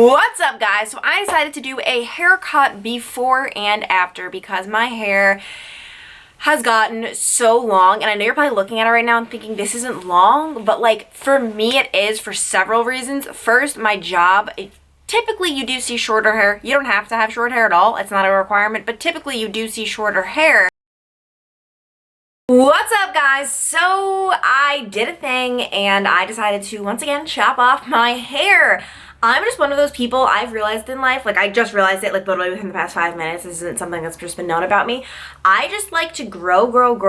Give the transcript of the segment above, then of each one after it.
What's up, guys? So I decided to do a haircut before and after because my hair has gotten so long, and I know you're probably looking at it right now and thinking this isn't long, but like for me it is for several reasons. First, my job, typically you do see shorter hair. You don't have to have short hair at all. It's not a requirement, but typically you do see shorter hair. What's up, guys? So I did a thing and I decided to once again chop off my hair. I'm just one of those people, I've realized in life, like I just realized it like literally within the past 5 minutes. This isn't something that's just been known about me. I just like to grow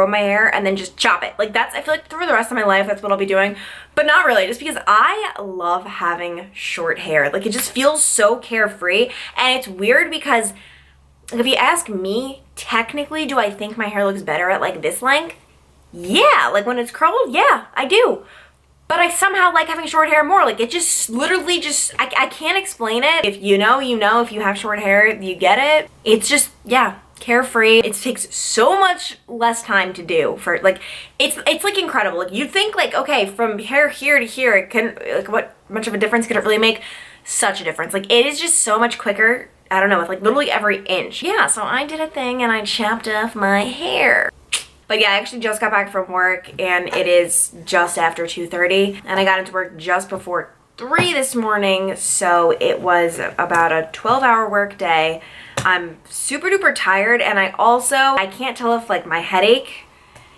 my hair and then just chop it. Like that's, I feel like through the rest of my life, that's what I'll be doing. But not really, just because I love having short hair. Like it just feels so carefree. And it's weird because if you ask me, technically, do I think my hair looks better at like this length? Yeah, like when it's curled, yeah, I do. But I somehow like having short hair more. Like it just literally just, I can't explain it. If you know, you know. If you have short hair, you get it. It's just, yeah, carefree. It takes so much less time to do for like, it's like incredible. Like you'd think like, okay, from hair here to here, it can, like what much of a difference could it really make? Such a difference. Like it is just so much quicker. I don't know, with like literally every inch. Yeah, so I did a thing and I chopped off my hair. But yeah, I actually just got back from work and it is just after 2:30 and I got into work just before 3 this morning, so it was about a 12-hour work day. I'm super duper tired, and I can't tell if like my headache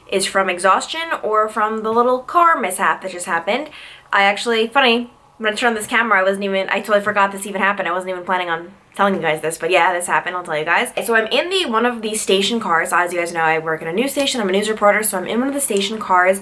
is from exhaustion or from the little car mishap that just happened. Funny, I'm gonna turn on this camera, I totally forgot this even happened. I wasn't even planning on telling you guys this, but yeah, this happened. I'll tell you guys. So I'm in one of the station cars. As you guys know, I work in a news station. I'm a news reporter, so I'm in one of the station cars,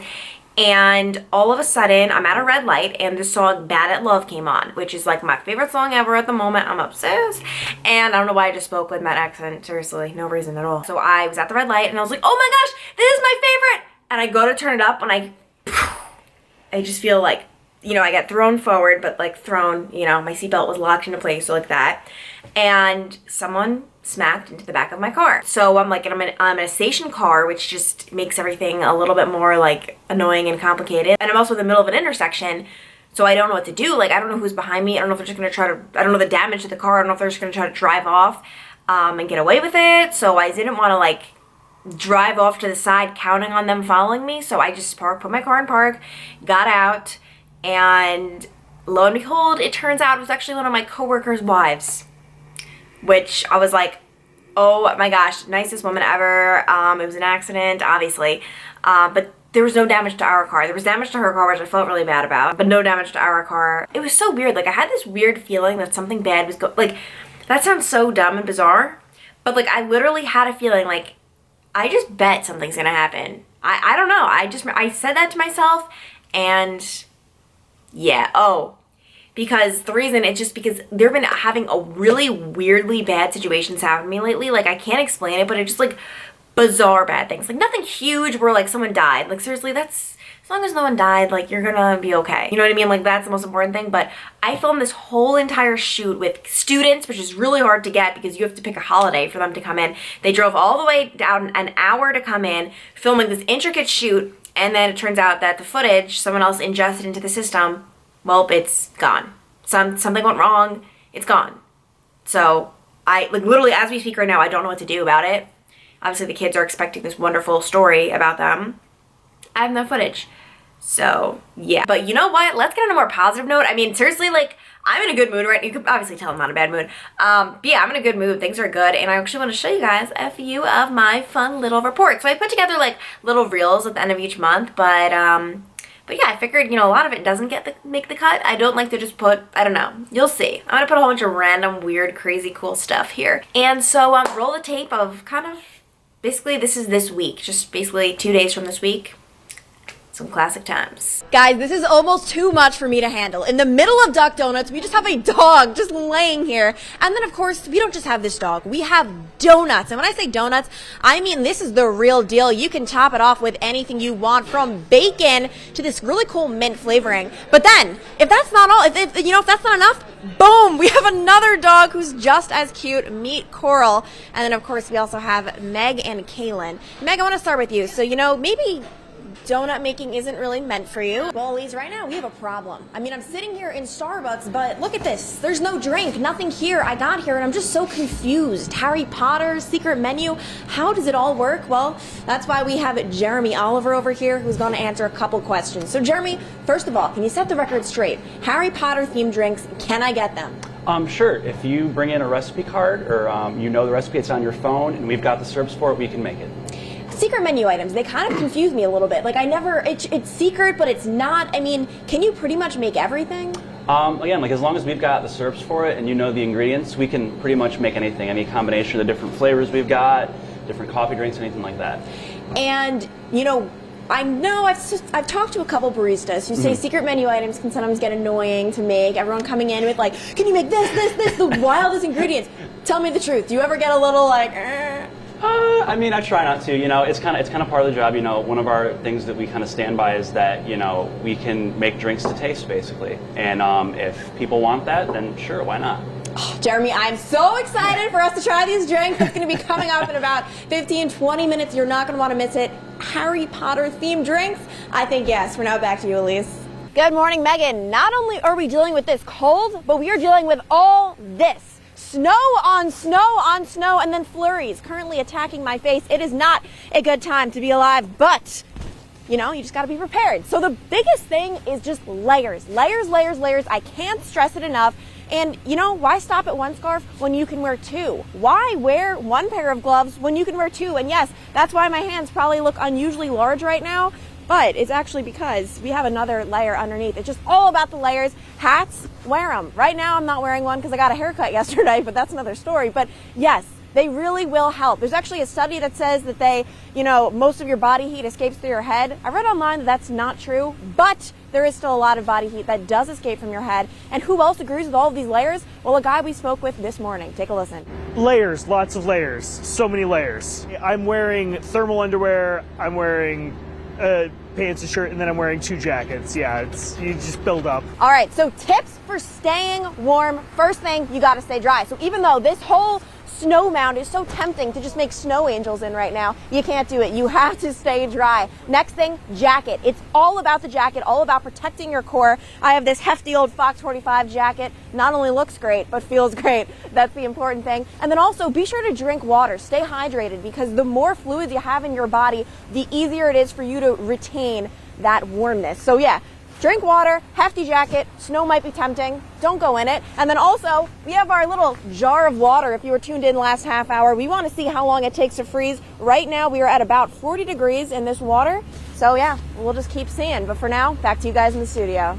and all of a sudden, I'm at a red light, and the song "Bad at Love" came on, which is like my favorite song ever at the moment. I'm obsessed, and I don't know why I just spoke with that accent. Seriously, no reason at all. So I was at the red light, and I was like, "Oh my gosh, this is my favorite!" And I go to turn it up, and I just feel like, you know, I get thrown forward, but like thrown, you know, my seatbelt was locked into place, so like that. And someone smacked into the back of my car. So I'm in a station car, which just makes everything a little bit more like annoying and complicated. And I'm also in the middle of an intersection, so I don't know what to do. Like I don't know who's behind me. I don't know if they're just gonna I don't know the damage to the car. I don't know if they're just gonna try to drive off and get away with it. So I didn't want to like drive off to the side counting on them following me. So I just put my car in park, got out, and lo and behold, it turns out it was actually one of my coworkers' wives, which I was like, oh my gosh, nicest woman ever. It was an accident, obviously, but there was no damage to our car. There was damage to her car, which I felt really bad about, but no damage to our car. It was so weird. Like I had this weird feeling that something bad was like, that sounds so dumb and bizarre, but like I literally had a feeling like, I just bet something's gonna happen. I don't know. I said that to myself, and yeah, because the reason, it's just because they've been having a really weirdly bad situations happen to me lately. Like I can't explain it, but it's just like bizarre bad things. Like nothing huge where like someone died. Like seriously, that's, as long as no one died, like you're gonna be okay. You know what I mean? Like that's the most important thing. But I filmed this whole entire shoot with students, which is really hard to get because you have to pick a holiday for them to come in. They drove all the way down an hour to come in, filming this intricate shoot, and then it turns out that the footage someone else ingested into the system. Well, it's gone. Something went wrong. It's gone. So I like literally as we speak right now, I don't know what to do about it. Obviously the kids are expecting this wonderful story about them. I have no footage. So yeah. But you know what? Let's get on a more positive note. I mean, seriously, like I'm in a good mood right now. You can obviously tell I'm not in a bad mood. But yeah, I'm in a good mood. Things are good. And I actually want to show you guys a few of my fun little reports. So I put together like little reels at the end of each month, but yeah, I figured, you know, a lot of it doesn't make the cut. I don't like to just put, I don't know. You'll see. I'm gonna put a whole bunch of random, weird, crazy, cool stuff here. And so roll the tape of kind of, basically this is this week. Just basically 2 days from this week. Some classic times. Guys, this is almost too much for me to handle. In the middle of Duck Donuts, we just have a dog just laying here. And then, of course, we don't just have this dog. We have donuts. And when I say donuts, I mean this is the real deal. You can top it off with anything you want, from bacon to this really cool mint flavoring. But then, if that's not all, if that's not enough, boom, we have another dog who's just as cute. Meet Coral. And then, of course, we also have Meg and Kaylin. Meg, I want to start with you. So, you know, maybe donut making isn't really meant for you. Well, Elise, right now we have a problem. I mean, I'm sitting here in Starbucks, but look at this. There's no drink, nothing here. I got here and I'm just so confused. Harry Potter's secret menu, how does it all work? Well, that's why we have Jeremy Oliver over here who's going to answer a couple questions. So Jeremy, first of all, can you set the record straight? Harry Potter themed drinks, can I get them? Sure. If you bring in a recipe card or you know the recipe, it's on your phone and we've got the syrups for it, we can make it. Secret menu items, they kind of confuse me a little bit. Like it's secret, but it's not. I mean, can you pretty much make everything? Again, like as long as we've got the syrups for it and you know the ingredients, we can pretty much make anything, any combination of the different flavors we've got, different coffee drinks, anything like that. And, I know I've talked to a couple baristas who say secret menu items can sometimes get annoying to make. Everyone coming in with like, can you make this, the wildest ingredients? Tell me the truth. Do you ever get a little like, I mean, I try not to. It's kind of part of the job. One of our things that we kind of stand by is that we can make drinks to taste, basically. And if people want that, then sure, why not? Oh, Jeremy, I'm so excited for us to try these drinks. It's going to be coming up in about 15, 20 minutes. You're not going to want to miss it. Harry Potter themed drinks? I think yes. For now, back to you, Elise. Good morning, Megan. Not only are we dealing with this cold, but we are dealing with all this. Snow on snow on snow, and then flurries currently attacking my face. It is not a good time to be alive, but you just got to be prepared. So the biggest thing is just layers. Layers, layers, layers. I can't stress it enough. And why stop at one scarf when you can wear two? Why wear one pair of gloves when you can wear two? And yes, that's why my hands probably look unusually large right now, but it's actually because we have another layer underneath. It's just all about the layers. Hats, wear them. Right now I'm not wearing one because I got a haircut yesterday, but that's another story. But yes, they really will help. There's actually a study that says that most of your body heat escapes through your head. I read online that that's not true, but there is still a lot of body heat that does escape from your head. And who else agrees with all of these layers? Well, a guy we spoke with this morning. Take a listen. Layers, lots of layers, so many layers. I'm wearing thermal underwear, I'm wearing pants and shirt, and then I'm wearing two jackets. Yeah, you just build up. All right, so tips for staying warm. First thing, you gotta stay dry. So even though this whole snow mound is so tempting to just make snow angels in right now, you can't do it. You have to stay dry. Next thing, jacket. It's all about the jacket, all about protecting your core. I have this hefty old Fox 45 jacket. Not only looks great, but feels great. That's the important thing. And then also be sure to drink water. Stay hydrated, because the more fluids you have in your body, the easier it is for you to retain that warmness. So yeah, drink water, hefty jacket, snow might be tempting, don't go in it. And then also, we have our little jar of water. If you were tuned in last half hour, we want to see how long it takes to freeze. Right now, we are at about 40 degrees in this water. So yeah, we'll just keep seeing. But for now, back to you guys in the studio.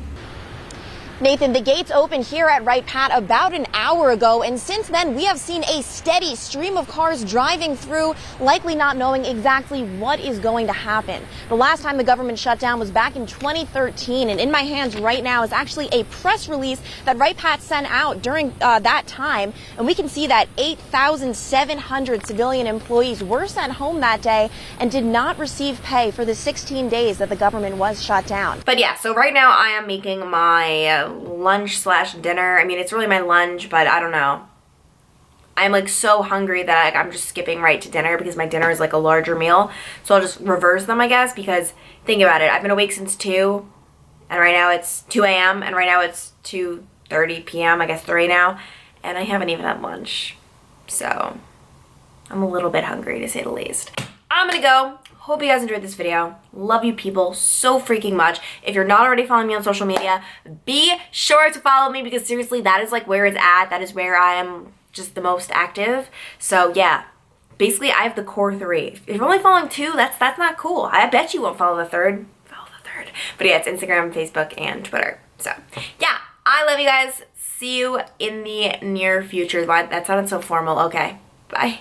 Nathan, the gates opened here at Wright Pat about an hour ago, and since then we have seen a steady stream of cars driving through, likely not knowing exactly what is going to happen. The last time the government shut down was back in 2013, and in my hands right now is actually a press release that Wright Pat sent out during that time, and we can see that 8,700 civilian employees were sent home that day and did not receive pay for the 16 days that the government was shut down. But yeah, so right now I am making my lunch slash dinner. I mean, it's really my lunch, but I don't know. I'm like so hungry that I'm just skipping right to dinner because my dinner is like a larger meal. So I'll just reverse them, I guess, because think about it. I've been awake since 2, and right now it's 2 a.m. and right now it's 2:30 p.m. I guess 3 now, and I haven't even had lunch. So I'm a little bit hungry, to say the least. I'm gonna go. Hope you guys enjoyed this video. Love you people so freaking much. If you're not already following me on social media, be sure to follow me, because seriously, that is like where it's at. That is where I am just the most active. So yeah, basically I have the core 3. If you're only following 2, that's not cool. I bet you won't follow the 3rd. Follow the 3rd. But yeah, it's Instagram, Facebook, and Twitter. So yeah, I love you guys. See you in the near future. That sounded so formal. Okay, bye.